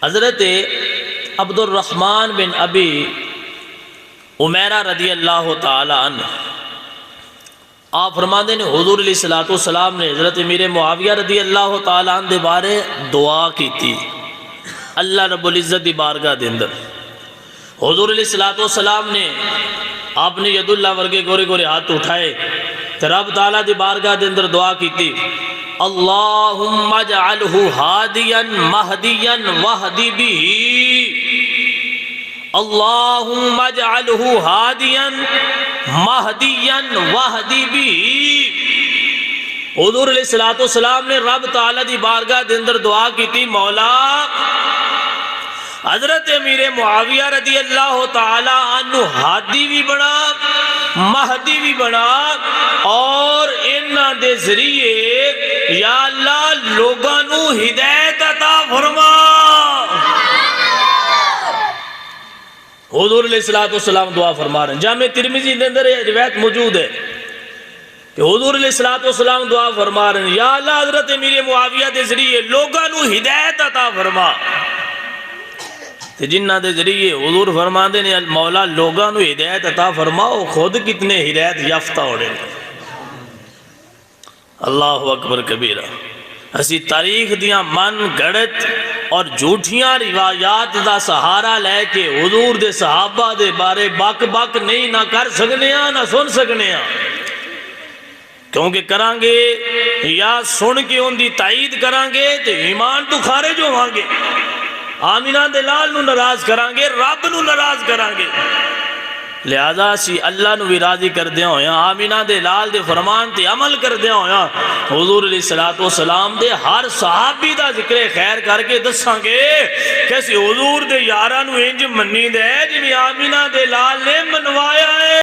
حضرت عبد الرحمن بن ابی عمیرہ رضی اللہ تعالی عنہ آپ فرماندے نے حضور علیہ السلام نے حضرت امیر معاویہ رضی اللہ تعالی عنہ دے بارے دعا کی تھی اللہ رب العزت دی بارگاہ دے اندر۔ حضور علیہ السلام نے آپ نے ید اللہ ورگے گورے گورے ہاتھ اٹھائے تو رب تعالیٰ دی بارگاہ دے اندر دعا کی تھی، اللہم اجعلہ ہادیا مہدیا وہدی بھی، اللہم اجعلہ ہادیا مہدیا وہدی بھی۔ حضور علیہ السلام نے رب تعالیٰ دی بارگاہ دے اندر دعا کی تھی، مولا حضرت امیر معاویہ رضی اللہ تعالی عنہ ہادی بھی بنا، مہدی بھی بنا، اور انہاں دے ذریعے یا اللہ لوگاں نو ہدایت عطا فرما۔ حضور علیہ السلام دعا فرما رہے ہیں، جامع ترمذی دے اندر یہ روایت موجود ہے کہ حضور علیہ السلام دعا فرما رہے ہیں، یا اللہ حضرت امیر معاویہ دے ذریعے لوگاں نو ہدایت عطا فرما۔ جنہ دے ذریعے حضور فرما دے نے مولا لوگاں نو ہدایت عطا فرماؤ، خود کتنے ہدایت یافتہ ہو رہے ہیں۔ اللہ اکبر کبیرہ۔ اسی تاریخ دیاں من گڑت اور جھوٹیاں روایات دا سہارا لے کے حضور دے صحابہ دے بارے بک بک نہیں نہ کر سکنے ہیں نہ سن سکنے ہیں، کیونکہ کران گے یا سن کے ان دی تائید کران گے تو ایمان تو خارج ہوان گے، آمینہ دے لال نو ناراض کران گے، رب نو ناراض کران گے۔ لہذا سی اللہ نو بھی راضی کر دیا ہویا، آمینہ دے لال دے فرمان تے عمل کر دیا ہویا، حضور علیہ السلام دے ہر صحابی دا ذکر خیر کر کے دساں گے کیسے حضور دے یارہ نو انج منی دے جنہی آمینہ دے لال نے منوایا۔